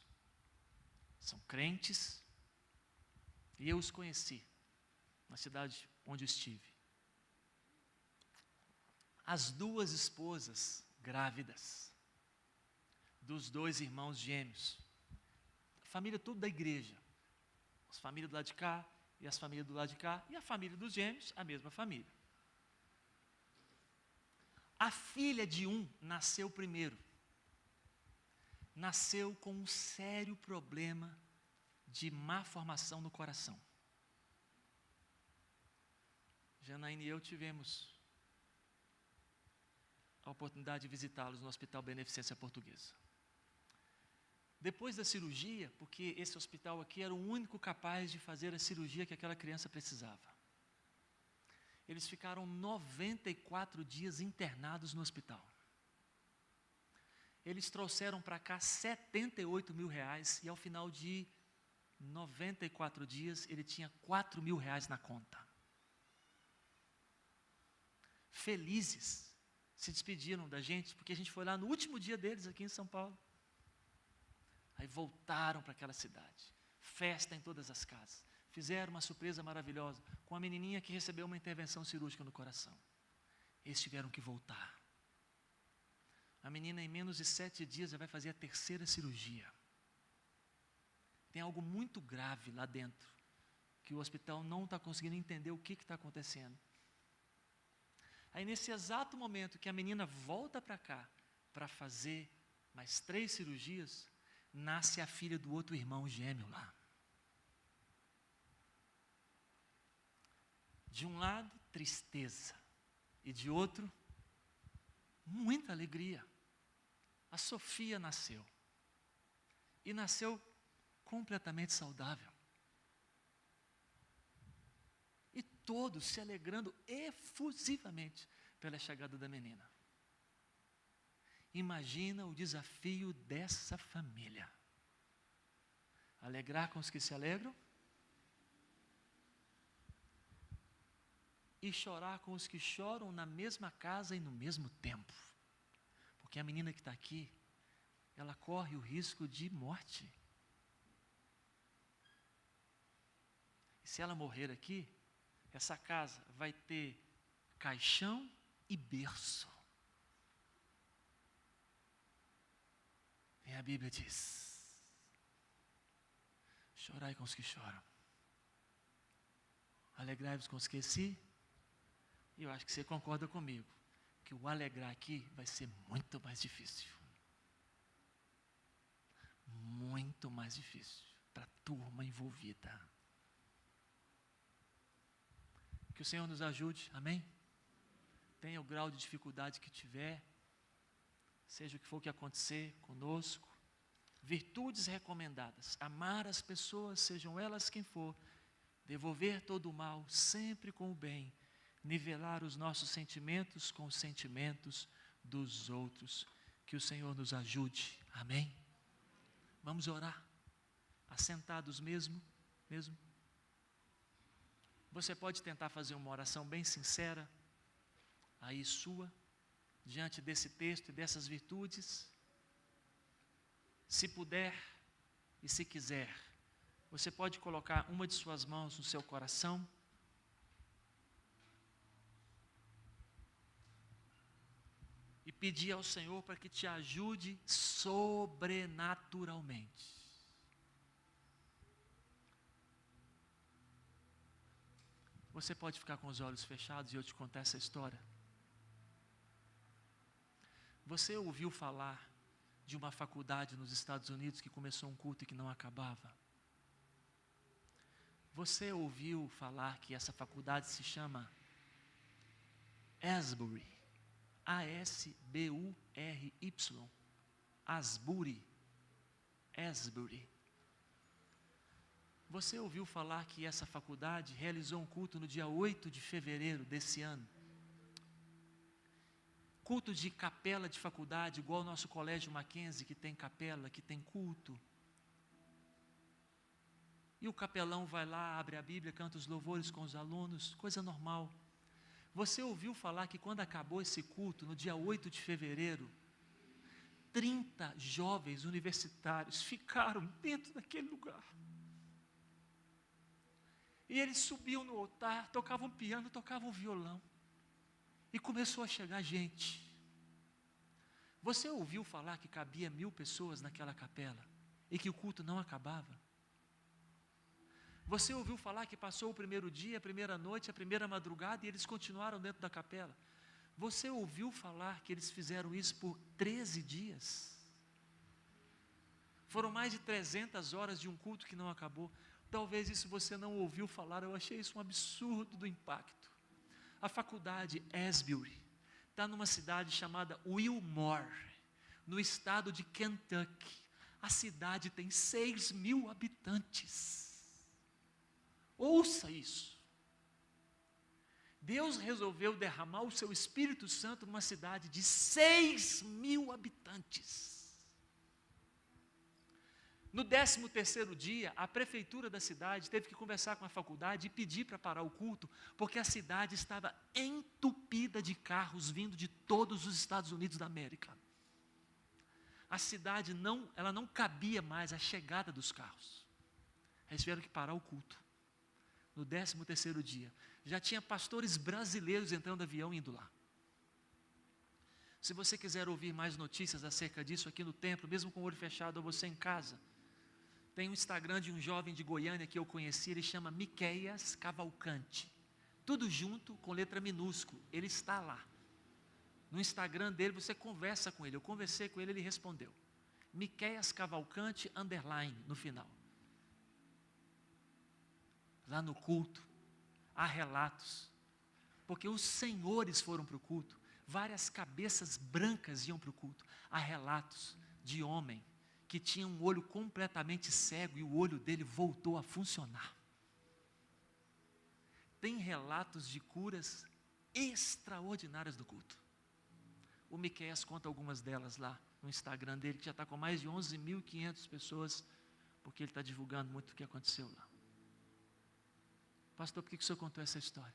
São crentes. E eu os conheci na cidade onde estive. As 2 esposas grávidas dos 2 irmãos gêmeos, a família toda da igreja, as famílias do lado de cá e as famílias do lado de cá, e a família dos gêmeos, a mesma família. A filha de um nasceu primeiro, nasceu com um sério problema de má formação no coração. Janaína e eu tivemos a oportunidade de visitá-los no Hospital Beneficência Portuguesa. Depois da cirurgia, porque esse hospital aqui era o único capaz de fazer a cirurgia que aquela criança precisava. Eles ficaram 94 dias internados no hospital. Eles trouxeram para cá 78 mil reais, e ao final de 94 dias, ele tinha 4 mil reais na conta. Felizes, se despediram da gente, porque a gente foi lá no último dia deles aqui em São Paulo. Aí voltaram para aquela cidade, festa em todas as casas, fizeram uma surpresa maravilhosa, com a menininha que recebeu uma intervenção cirúrgica no coração. Eles tiveram que voltar. A menina, em menos de 7 dias, já vai fazer a 3ª cirurgia. Tem algo muito grave lá dentro, que o hospital não está conseguindo entender o que está acontecendo. Aí, nesse exato momento que a menina volta para cá, para fazer mais 3 cirurgias, nasce a filha do outro irmão gêmeo lá. De um lado, tristeza, E de outro, muita alegria. A Sofia nasceu. E nasceu completamente saudável. E todos se alegrando efusivamente pela chegada da menina. Imagina o desafio dessa família. Alegrar com os que se alegram e chorar com os que choram na mesma casa e no mesmo tempo. Porque a menina que está aqui, ela corre o risco de morte. E se ela morrer aqui, essa casa vai ter caixão e berço. E a Bíblia diz: chorai com os que choram, alegrai-vos com os que se. E eu acho que você concorda comigo, que o alegrar aqui vai ser muito mais difícil. Muito mais difícil para a turma envolvida. Que o Senhor nos ajude, amém? Tenha o grau de dificuldade que tiver, seja o que for que acontecer conosco, virtudes recomendadas: amar as pessoas, sejam elas quem for, devolver todo o mal sempre com o bem, nivelar os nossos sentimentos com os sentimentos dos outros. Que o Senhor nos ajude, amém? Vamos orar, assentados mesmo. Você pode tentar fazer uma oração bem sincera, aí sua, diante desse texto e dessas virtudes. Se puder e se quiser, você pode colocar uma de suas mãos no seu coração. E pedir ao Senhor para que te ajude sobrenaturalmente. Você pode ficar com os olhos fechados e eu te contar essa história. Você ouviu falar de uma faculdade nos Estados Unidos que começou um culto e que não acabava? Você ouviu falar que essa faculdade se chama Asbury? A-S-B-U-R-Y. Asbury. Você ouviu falar que essa faculdade realizou um culto no dia 8 de fevereiro desse ano? Culto de capela de faculdade, igual o nosso colégio Mackenzie, que tem capela, que tem culto. E o capelão vai lá, abre a Bíblia, canta os louvores com os alunos, coisa normal. Você ouviu falar que quando acabou esse culto, no dia 8 de fevereiro, 30 jovens universitários ficaram dentro daquele lugar. E eles subiam no altar, tocavam piano, tocavam violão. E começou a chegar gente. Você ouviu falar que cabia 1000 pessoas naquela capela e que o culto não acabava? Você ouviu falar que passou o primeiro dia, a primeira noite, a primeira madrugada e eles continuaram dentro da capela? Você ouviu falar que eles fizeram isso por 13 dias? Foram mais de 300 horas de um culto que não acabou. Talvez isso você não ouviu falar, eu achei isso um absurdo do impacto. A faculdade Asbury está numa cidade chamada Wilmore, no estado de Kentucky. A cidade tem 6.000 habitantes. Ouça isso. Deus resolveu derramar o seu Espírito Santo numa cidade de 6.000 habitantes. No 13º dia, a prefeitura da cidade teve que conversar com a faculdade e pedir para parar o culto, porque a cidade estava entupida de carros vindo de todos os Estados Unidos da América. A cidade não cabia mais a chegada dos carros. Eles tiveram que parar o culto. No 13º dia, já tinha pastores brasileiros entrando no avião e indo lá. Se você quiser ouvir mais notícias acerca disso aqui no templo, mesmo com o olho fechado ou você em casa, tem um Instagram de um jovem de Goiânia que eu conheci, ele chama Miqueias Cavalcante. Tudo junto com letra minúscula, ele está lá. No Instagram dele você conversa com ele, eu conversei com ele, ele respondeu. Miqueias Cavalcante, _ no final. Lá no culto, há relatos porque os senhores foram para o culto, várias cabeças brancas iam para o culto. Há relatos de homem que tinha um olho completamente cego e o olho dele voltou a funcionar. Tem relatos de curas extraordinárias do culto. O Miqueias conta algumas delas lá no Instagram dele, que já está com mais de 11.500 pessoas, porque ele está divulgando muito o que aconteceu lá. Pastor, por que o senhor contou essa história?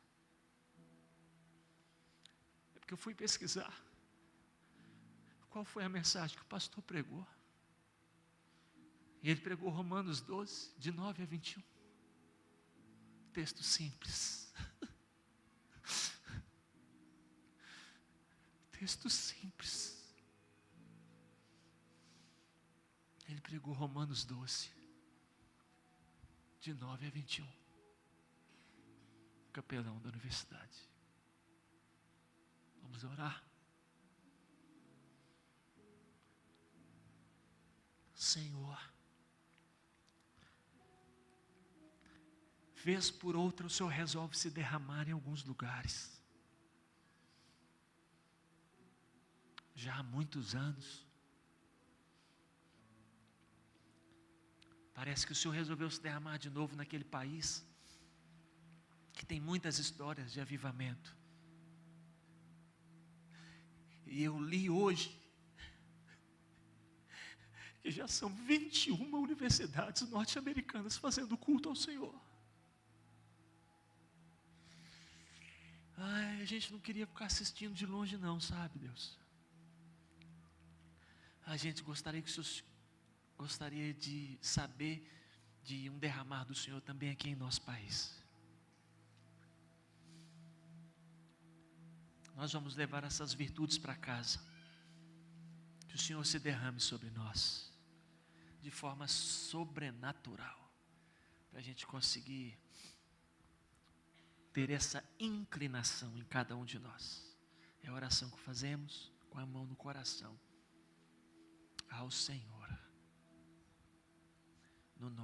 É porque eu fui pesquisar qual foi a mensagem que o pastor pregou. E ele pregou Romanos 12, de 9 a 21. Texto simples. Texto simples. Ele pregou Romanos 12, de 9 a 21. Capelão da universidade. Vamos orar? Senhor, vez por outra o Senhor resolve se derramar em alguns lugares. Já há muitos anos. Parece que o Senhor resolveu se derramar de novo naquele país, que tem muitas histórias de avivamento. E eu li hoje, que já são 21 universidades norte-americanas fazendo culto ao Senhor. Ai, a gente não queria ficar assistindo de longe não, sabe, Deus? A gente gostaria de saber de um derramar do Senhor também aqui em nosso país. Nós vamos levar essas virtudes para casa. Que o Senhor se derrame sobre nós, de forma sobrenatural, para a gente conseguir ter essa inclinação em cada um de nós. É a oração que fazemos com a mão no coração ao Senhor. No nome